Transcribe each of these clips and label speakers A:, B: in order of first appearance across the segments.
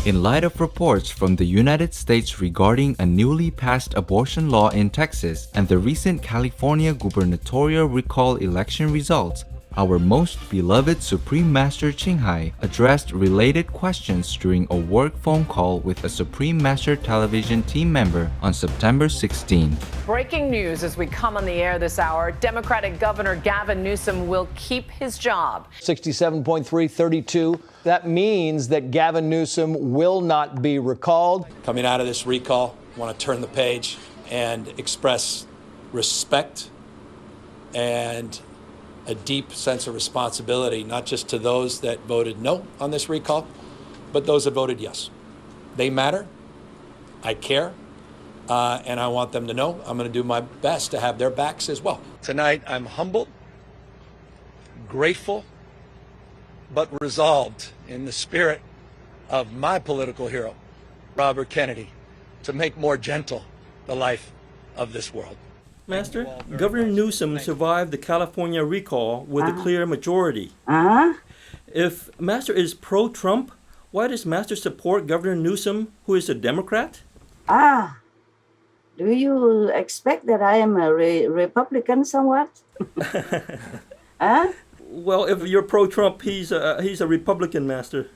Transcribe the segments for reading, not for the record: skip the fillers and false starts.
A: In light of reports from the United States regarding a newly passed abortion law in Texas and the recent California gubernatorial recall election results, our most beloved Supreme Master Ching Hai addressed related questions during a work phone call with a Supreme Master television team member on September 16.
B: Breaking news as we come on the air this hour. Democratic Governor Gavin Newsom will keep his job.
C: 67.332. That means that Gavin Newsom will not be recalled.
D: Coming out of this recall, I want to turn the page and express respect and a deep sense of responsibility, not just to those that voted no on this recall, but those that voted yes. They matter. I care. And I want them to know I'm going to do my best to have their backs as well. Tonight, I'm humbled, grateful, but resolved in the spirit of my political hero, Robert Kennedy, to make more gentle the life of this world.
E: Master, Governor Newsom survived the California recall with a clear majority. If Master is pro-Trump, why does Master support Governor Newsom, who is a Democrat?
F: Do you expect that I am a Republican somewhat?
E: Well, if you're pro-Trump, he's a Republican, Master.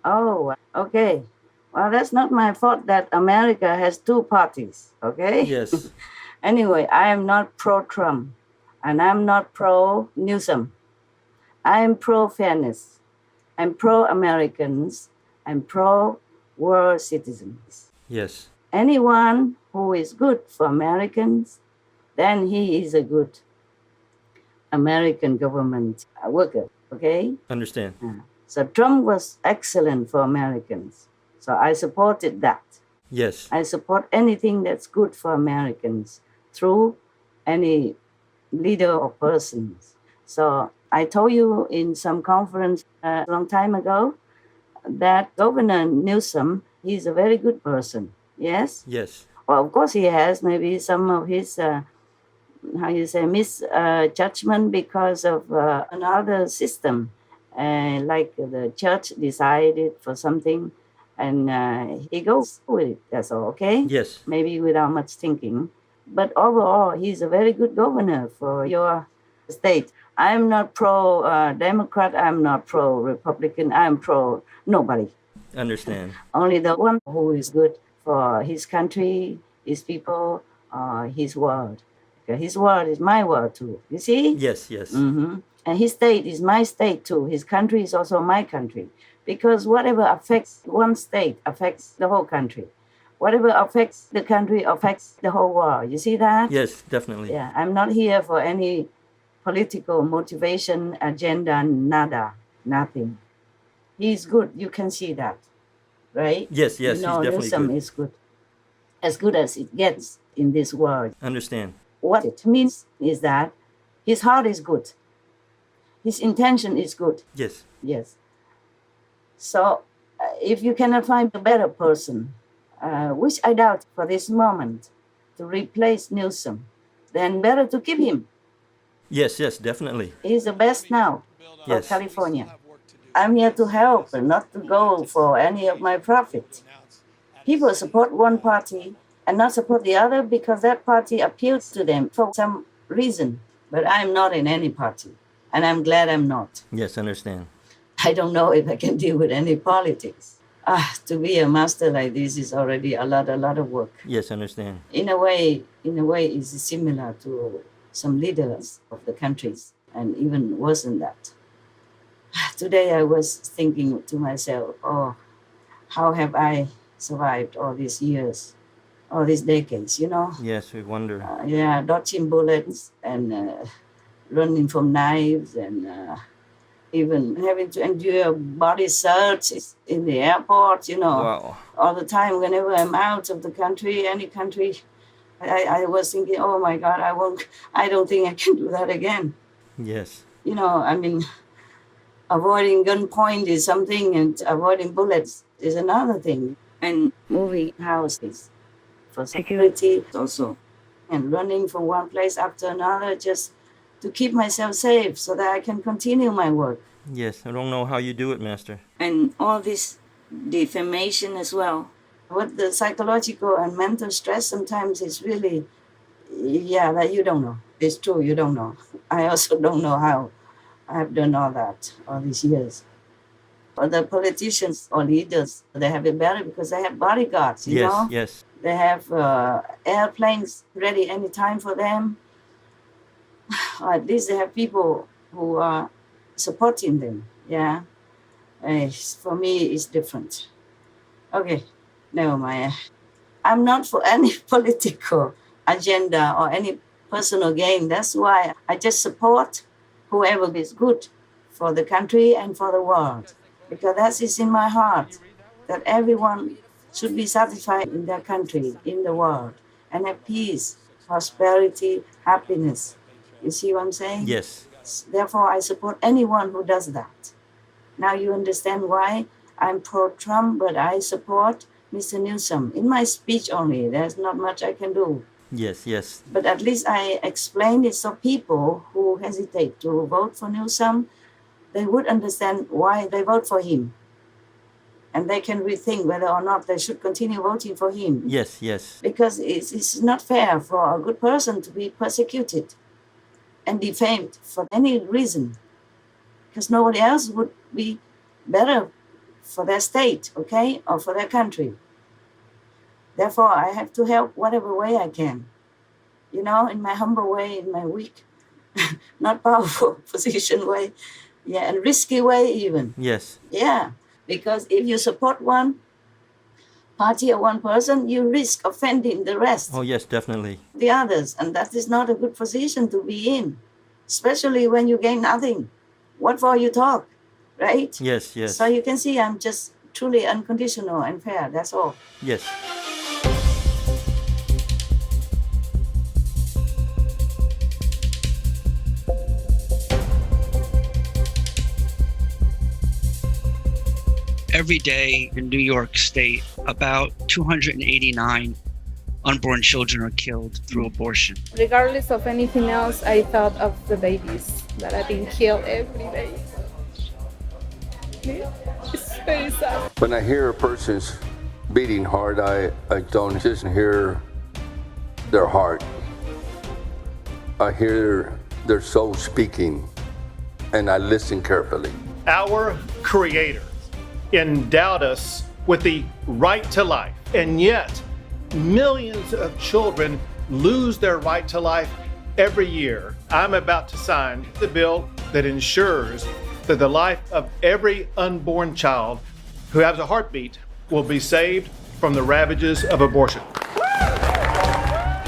F: Okay. Well, that's not my fault that America has two parties, okay?
E: Yes.
F: Anyway, I am not pro-Trump, and I'm not pro-Newsom. I am pro-fairness. I'm pro-Americans. I'm pro-world citizens.
E: Yes.
F: Anyone who is good for Americans, then he is a good American government worker, okay?
E: Understand.
F: So Trump was excellent for Americans. So I supported that.
E: Yes.
F: I support anything that's good for Americans through any leader or persons. So I told you in some conference a long time ago that Governor Newsom, he's a very good person. Yes?
E: Yes.
F: Well, of course he has maybe some of his, misjudgment because of another system. Like the church decided for something and he goes with it. That's all, okay?
E: Yes.
F: Maybe without much thinking. But overall, he's a very good governor for your state. I'm not pro-Democrat. I'm not pro-Republican. I'm pro-nobody.
E: Understand.
F: Only the one who is good for his country, his people, his world. Okay, his world is my world too. You see?
E: Yes, yes.
F: Mm-hmm. And his state is my state too. His country is also my country. Because whatever affects one state affects the whole country. Whatever affects the country affects the whole world. You see that?
E: Yes, definitely.
F: Yeah, I'm not here for any political motivation, agenda, nada, nothing. He's good. You can see that, right?
E: Yes, yes,
F: you know,
E: he's definitely
F: Newsom
E: good.
F: is good. As good as it gets in this world.
E: Understand.
F: What it means is that his heart is good. His intention is good.
E: Yes.
F: Yes. So if you cannot find a better person, which I doubt for this moment, to replace Newsom, then better to keep him.
E: Yes, yes, definitely.
F: He's the best now for
E: Yes.
F: California. I'm here to help and not to go for any of my profit. People support one party and not support the other because that party appeals to them for some reason. But I'm not in any party, and I'm glad I'm not.
E: Yes, understand.
F: I don't know if I can deal with any politics. To be a master like this is already a lot of work.
E: Yes, understand.
F: In a way, it's similar to some leaders of the countries, and even worse than that. Today I was thinking to myself, how have I survived all these years, all these decades, you know?
E: Yes, we wonder.
F: Dodging bullets and running from knives and even having to endure body search in the airport, you know.
E: Wow.
F: All the time, whenever I'm out of the country, any country, I was thinking, oh my God, I don't think I can do that again.
E: Yes.
F: You know, I mean, avoiding gunpoint is something and avoiding bullets is another thing. And moving houses for security also. And running from one place after another just to keep myself safe so that I can continue my work.
E: Yes, I don't know how you do it, Master.
F: And all this defamation as well. What the psychological and mental stress sometimes is really, yeah, that you don't know. It's true, you don't know. I also don't know how I've done all that all these years. But the politicians or leaders, they have it better because they have bodyguards, you
E: Yes,
F: know?
E: yes.
F: They have airplanes ready anytime for them. Or at least they have people who are supporting them, yeah? For me, it's different. Okay, never mind. I'm not for any political agenda or any personal gain. That's why I just support whoever is good for the country and for the world. Because that is in my heart, that everyone should be satisfied in their country, in the world, and have peace, prosperity, happiness. You see what I'm saying?
E: Yes.
F: Therefore, I support anyone who does that. Now you understand why I'm pro-Trump, but I support Mr. Newsom. In my speech only, there's not much I can do.
E: Yes, yes.
F: But at least I explained it so people who hesitate to vote for Newsom, they would understand why they vote for him. And they can rethink whether or not they should continue voting for him.
E: Yes, yes.
F: Because it's not fair for a good person to be persecuted and defamed for any reason. Because nobody else would be better for their state, okay, or for their country. Therefore, I have to help whatever way I can. You know, in my humble way, in my weak, not powerful position way, yeah, and risky way even.
E: Yes.
F: Yeah, because if you support one party or one person, you risk offending the rest,
E: Oh, yes, definitely.
F: the others, and that is not a good position to be in, especially when you gain nothing. What for you talk, right?
E: Yes, yes.
F: So you can see I'm just truly unconditional and fair, that's all.
E: Yes.
G: Every day in New York State, about 289 unborn children are killed through abortion.
H: Regardless of anything else, I thought of the babies that are being killed every day. It's very sad.
I: When I hear a person's beating hard, I don't just hear their heart. I hear their soul speaking, and I listen carefully.
J: Our Creator endowed us with the right to life, and yet millions of children lose their right to life every year. I'm about to sign the bill that ensures that the life of every unborn child who has a heartbeat will be saved from the ravages of abortion.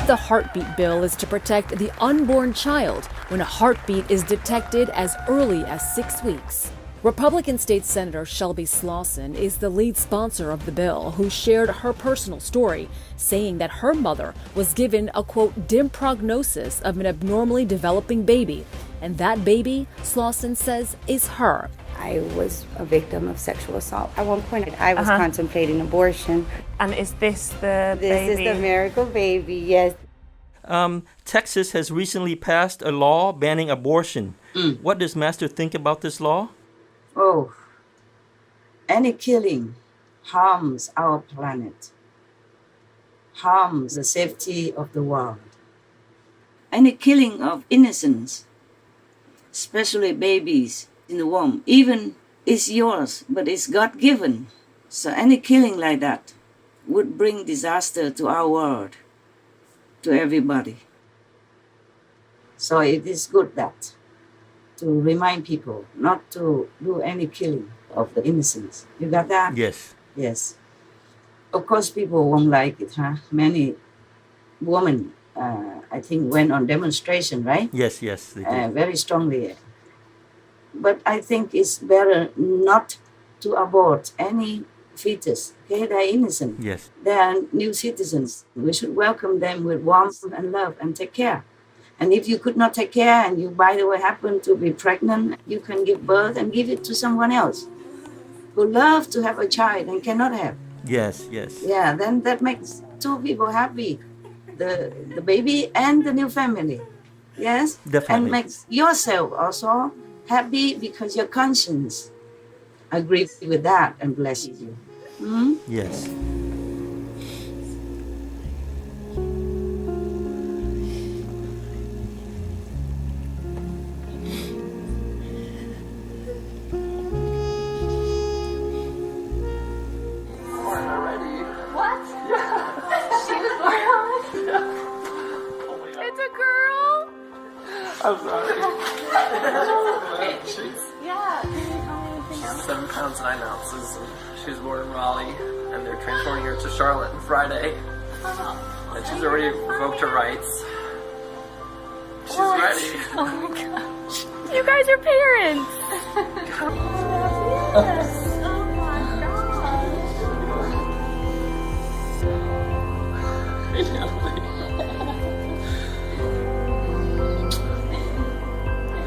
K: The heartbeat bill is to protect the unborn child when a heartbeat is detected as early as 6 weeks. Republican State Senator Shelby Slawson is the lead sponsor of the bill, who shared her personal story, saying that her mother was given a, quote, dim prognosis of an abnormally developing baby. And that baby, Slawson says, is her.
L: I was a victim of sexual assault. At one point, I was contemplating abortion.
H: And is this the baby?
L: This is the miracle baby, yes.
E: Texas has recently passed a law banning abortion. What does Master think about this law?
F: Oh, any killing harms our planet, harms the safety of the world. Any killing of innocents, especially babies in the womb, even is yours, but it's God-given. So any killing like that would bring disaster to our world, to everybody. So it is good that to remind people not to do any killing of the innocents. You got that?
E: Yes.
F: Yes. Of course, people won't like it, huh? Many women, I think, went on demonstration, right?
E: Yes, yes, they did.
F: Very strongly. But I think it's better not to abort any fetus. Okay, they're innocent.
E: Yes.
F: They are new citizens. We should welcome them with warmth and love and take care. And if you could not take care and you, by the way, happen to be pregnant, you can give birth and give it to someone else who love to have a child and cannot have.
E: Yes, yes.
F: Yeah, then that makes two people happy, the baby and the new family. Yes?
E: Definitely.
F: And makes yourself also happy because your conscience agrees with that and blesses you.
E: Yes.
H: What? She was born. It's a girl.
M: I'm sorry.
H: Yeah. Can you tell me anything else?
M: 7 pounds 9 ounces. She was born in Raleigh, and they're transporting her to Charlotte on Friday. And she's already revoked her rights. She's ready.
H: Oh my gosh. You guys are parents. Yes. Oh my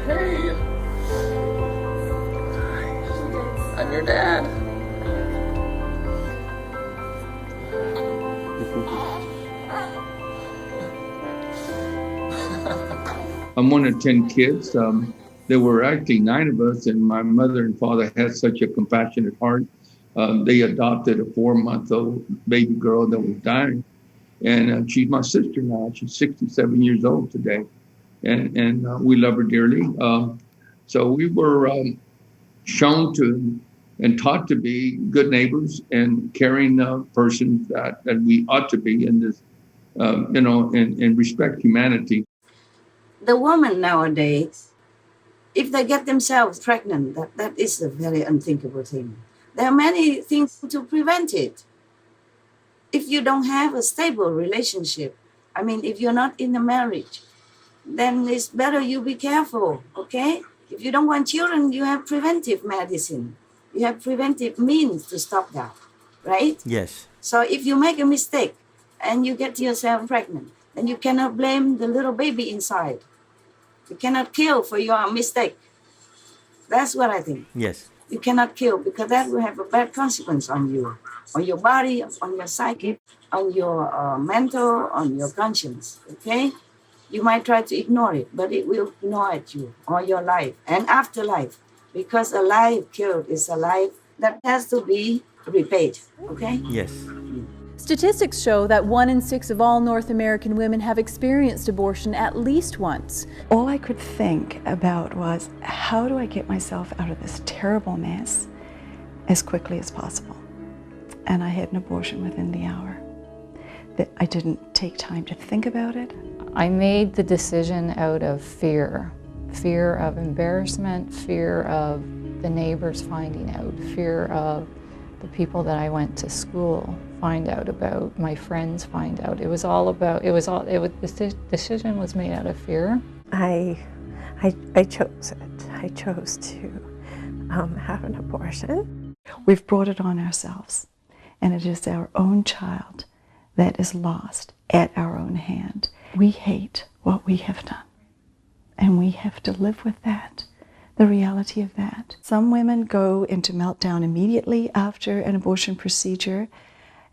M: Hey. I'm your dad.
N: I'm one of 10 kids. There were actually 9 of us, and my mother and father had such a compassionate heart. They adopted a 4-month-old baby girl that was dying. And she's my sister now. She's 67 years old today. And we love her dearly. So we were shown to and taught to be good neighbors and caring persons that we ought to be in this, and respect humanity.
F: The women nowadays, if they get themselves pregnant, that is a very unthinkable thing. There are many things to prevent it. If you don't have a stable relationship, I mean, if you're not in a marriage, then it's better you be careful, okay? If you don't want children, you have preventive medicine. You have preventive means to stop that, right?
E: Yes.
F: So if you make a mistake and you get yourself pregnant, then you cannot blame the little baby inside. You cannot kill for your mistake. That's what I think.
E: Yes.
F: You cannot kill because that will have a bad consequence on you, on your body, on your psyche, on your mental, on your conscience, okay? You might try to ignore it, but it will gnaw at you all your life and afterlife, because a life killed is a life that has to be repaid, okay?
E: Yes.
K: Statistics show that 1 in 6 of all North American women have experienced abortion at least once.
O: All I could think about was, how do I get myself out of this terrible mess as quickly as possible? And I had an abortion within the hour. That I didn't take time to think about it.
P: I made the decision out of fear. Fear of embarrassment, fear of the neighbors finding out, fear of the people that I went to school find out about, my friends find out. It was the decision was made out of fear.
Q: I chose it. I chose to have an abortion.
O: We've brought it on ourselves, and it is our own child that is lost at our own hand. We hate what we have done, and we have to live with that, the reality of that. Some women go into meltdown immediately after an abortion procedure,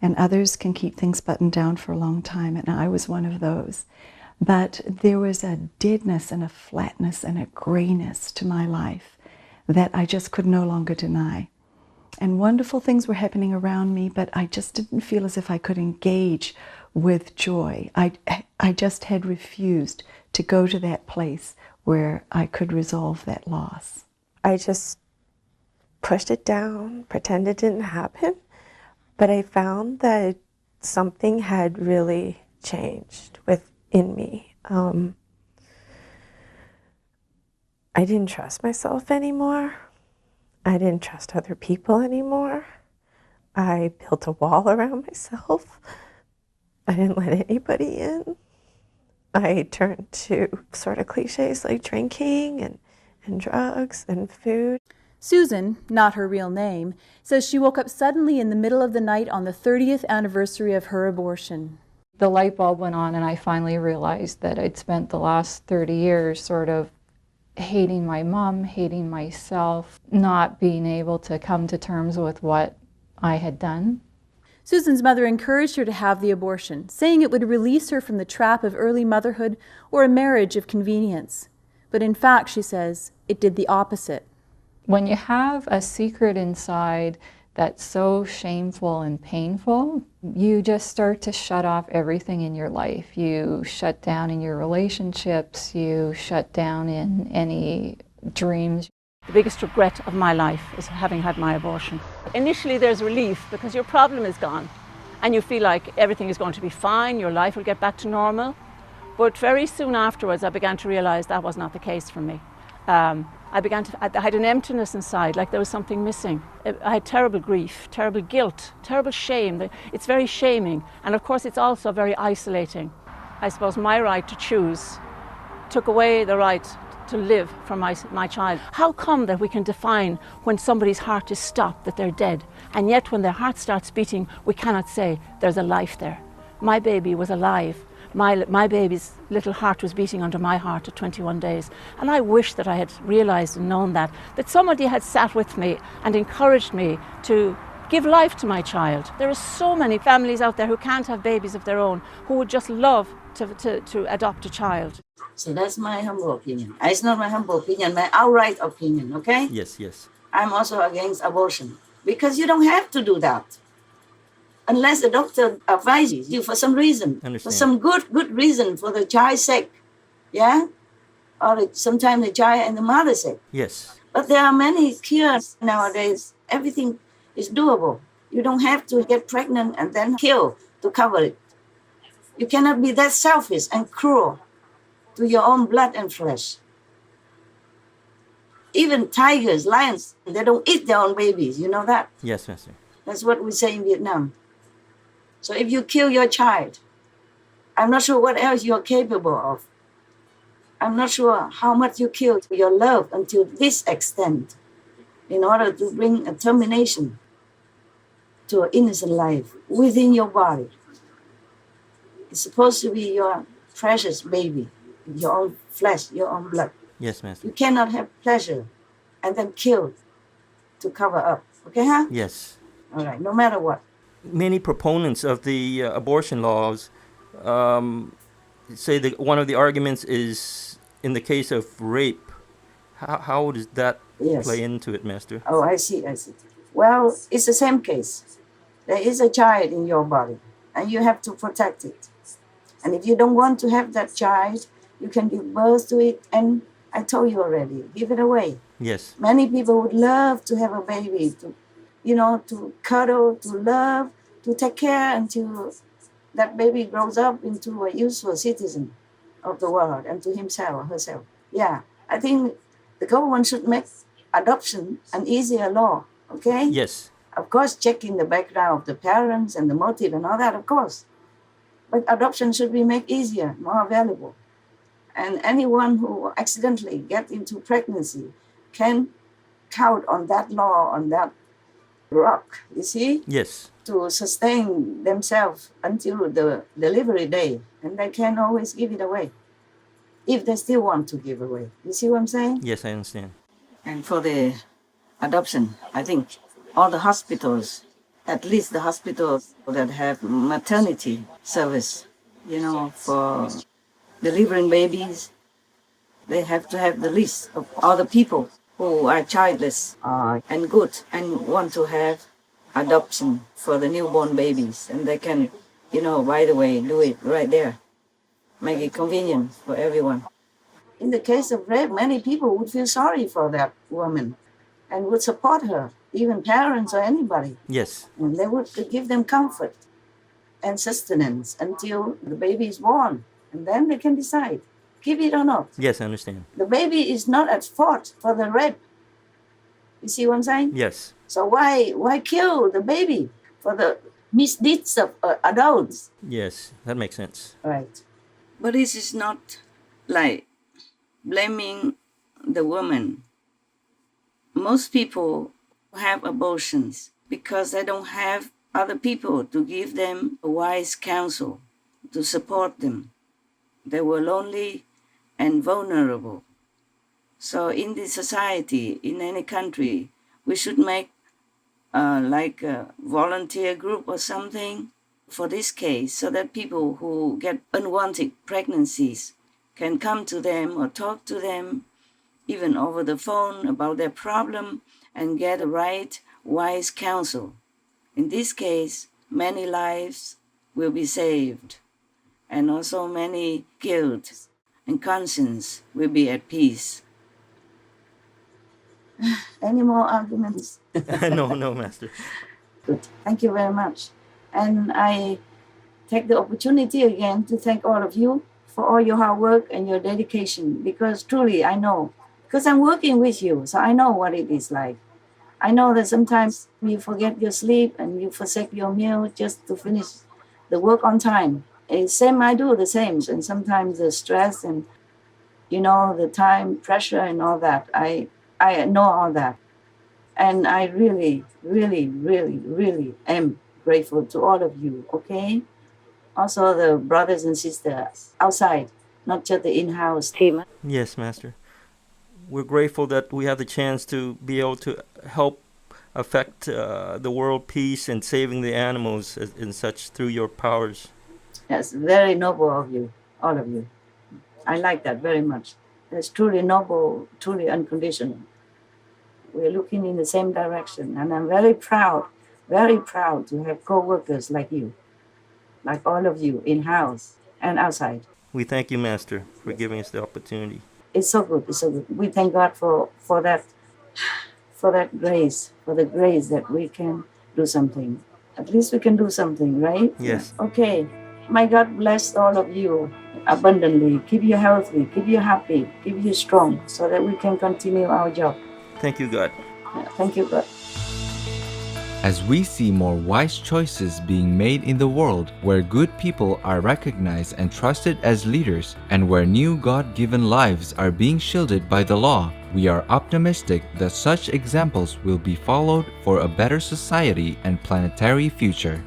O: and others can keep things buttoned down for a long time, and I was one of those. But there was a deadness and a flatness and a grayness to my life that I just could no longer deny. And wonderful things were happening around me, but I just didn't feel as if I could engage with joy. I just had refused to go to that place where I could resolve that loss.
Q: I just pushed it down, pretended it didn't happen, but I found that something had really changed within me. I didn't trust myself anymore. I didn't trust other people anymore. I built a wall around myself. I didn't let anybody in. I turned to sort of cliches like drinking and drugs and food.
K: Susan, not her real name, says she woke up suddenly in the middle of the night on the 30th anniversary of her abortion.
P: The light bulb went on, and I finally realized that I'd spent the last 30 years sort of hating my mom, hating myself, not being able to come to terms with what I had done.
K: Susan's mother encouraged her to have the abortion, saying it would release her from the trap of early motherhood or a marriage of convenience. But in fact, she says, it did the opposite.
P: When you have a secret inside that's so shameful and painful, you just start to shut off everything in your life. You shut down in your relationships, you shut down in any dreams.
R: The biggest regret of my life is having had my abortion. Initially there's relief because your problem is gone and you feel like everything is going to be fine, your life will get back to normal. But very soon afterwards I began to realize that was not the case for me. I had an emptiness inside, like there was something missing. I had terrible grief, terrible guilt, terrible shame. It's very shaming, and of course it's also very isolating. I suppose my right to choose took away the right to live for my child. How come that we can define when somebody's heart is stopped, that they're dead, and yet when their heart starts beating, we cannot say there's a life there? My baby was alive. My baby's little heart was beating under my heart at 21 days. And I wish that I had realized and known that somebody had sat with me and encouraged me to give life to my child. There are so many families out there who can't have babies of their own, who would just love to adopt a child.
F: So that's my humble opinion. It's not my humble opinion, my outright opinion, okay?
E: Yes, yes.
F: I'm also against abortion because you don't have to do that. Unless the doctor advises you for some reason, for some good reason, for the child's sake, yeah? Or sometimes the child and the mother's sake.
E: Yes.
F: But there are many cures nowadays. Everything is doable. You don't have to get pregnant and then kill to cover it. You cannot be that selfish and cruel to your own blood and flesh. Even tigers, lions, they don't eat their own babies. You know that?
E: Yes, Master.
F: That's what we say in Vietnam. So if you kill your child, I'm not sure what else you're capable of. I'm not sure how much you killed your love until this extent in order to bring a termination to an innocent life within your body. It's supposed to be your precious baby, your own flesh, your own blood.
E: Yes, Master.
F: You cannot have pleasure and then kill to cover up. Okay, huh?
E: Yes.
F: All right, no matter what.
E: Many proponents of the abortion laws say that one of the arguments is in the case of rape. How does that play into it, Master?
F: Oh, I see. Well, it's the same case. There is a child in your body, and you have to protect it. And if you don't want to have that child, you can give birth to it, and I told you already, give it away.
E: Yes.
F: Many people would love to have a baby, to cuddle, to love, to take care until that baby grows up into a useful citizen of the world and to himself or herself. Yeah, I think the government should make adoption an easier law, okay?
E: Yes.
F: Of course, checking the background of the parents and the motive and all that, of course. But adoption should be made easier, more available. And anyone who accidentally gets into pregnancy can count on that law, on that rock, you see?
E: Yes.
F: To sustain themselves until the delivery day. And they can always give it away if they still want to give away. You see what I'm saying?
E: Yes, I understand.
F: And for the adoption, I think all the hospitals, at least the hospitals that have maternity service, for delivering babies, they have to have the list of all the people who are childless and good and want to have adoption for the newborn babies. And they can, by the way, do it right there. Make it convenient for everyone. In the case of rape, many people would feel sorry for that woman and would support her, even parents or anybody.
E: Yes.
F: And they would give them comfort and sustenance until the baby is born. And then they can decide, keep it or not.
E: Yes, I understand.
F: The baby is not at fault for the rape. You see what I'm saying?
E: Yes.
F: So why kill the baby for the misdeeds of adults?
E: Yes, that makes sense.
F: Right. But this is not like blaming the woman. Most people have abortions because they don't have other people to give them a wise counsel, to support them. They were lonely and vulnerable. So in this society, in any country, we should make like a volunteer group or something for this case, so that people who get unwanted pregnancies can come to them or talk to them, even over the phone, about their problem and get a right wise counsel. In this case, many lives will be saved, and also many guilt and conscience will be at peace. Any more arguments?
E: No, Master.
F: Good. Thank you very much. And I take the opportunity again to thank all of you for all your hard work and your dedication, because truly I know, because I'm working with you, so I know what it is like. I know that sometimes you forget your sleep and you forsake your meal just to finish the work on time. Same, I do the same. And sometimes the stress and, the time pressure and all that, I know all that. And I really, really, really, really am grateful to all of you, okay? Also the brothers and sisters outside, not just the in-house team.
E: Yes, Master. We're grateful that we have the chance to be able to help affect the world peace and saving the animals and such through your powers.
F: That's very noble of you, all of you. I like that very much. It's truly noble, truly unconditional. We're looking in the same direction, and I'm very proud to have co-workers like you, like all of you, in-house and outside.
E: We thank you, Master, for giving us the opportunity.
F: It's so good, it's so good. We thank God for that grace, for the grace that we can do something. At least we can do something, right?
E: Yes.
F: Okay. My God bless all of you abundantly. Keep you healthy, keep you happy, keep you strong, so that we can continue our job.
E: Thank you, God.
F: Thank you, God.
A: As we see more wise choices being made in the world, where good people are recognized and trusted as leaders, and where new God-given lives are being shielded by the law, we are optimistic that such examples will be followed for a better society and planetary future.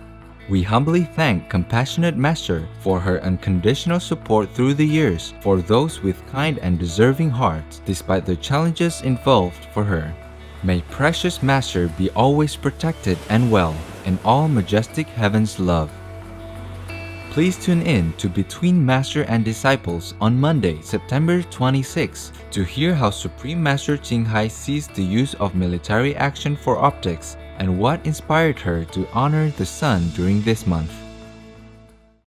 A: We humbly thank Compassionate Master for her unconditional support through the years for those with kind and deserving hearts, despite the challenges involved for her. May Precious Master be always protected and well in all majestic heaven's love. Please tune in to Between Master and Disciples on Monday, September 26, to hear how Supreme Master Ching Hai sees the use of military action for optics and what inspired her to honor the sun during this month.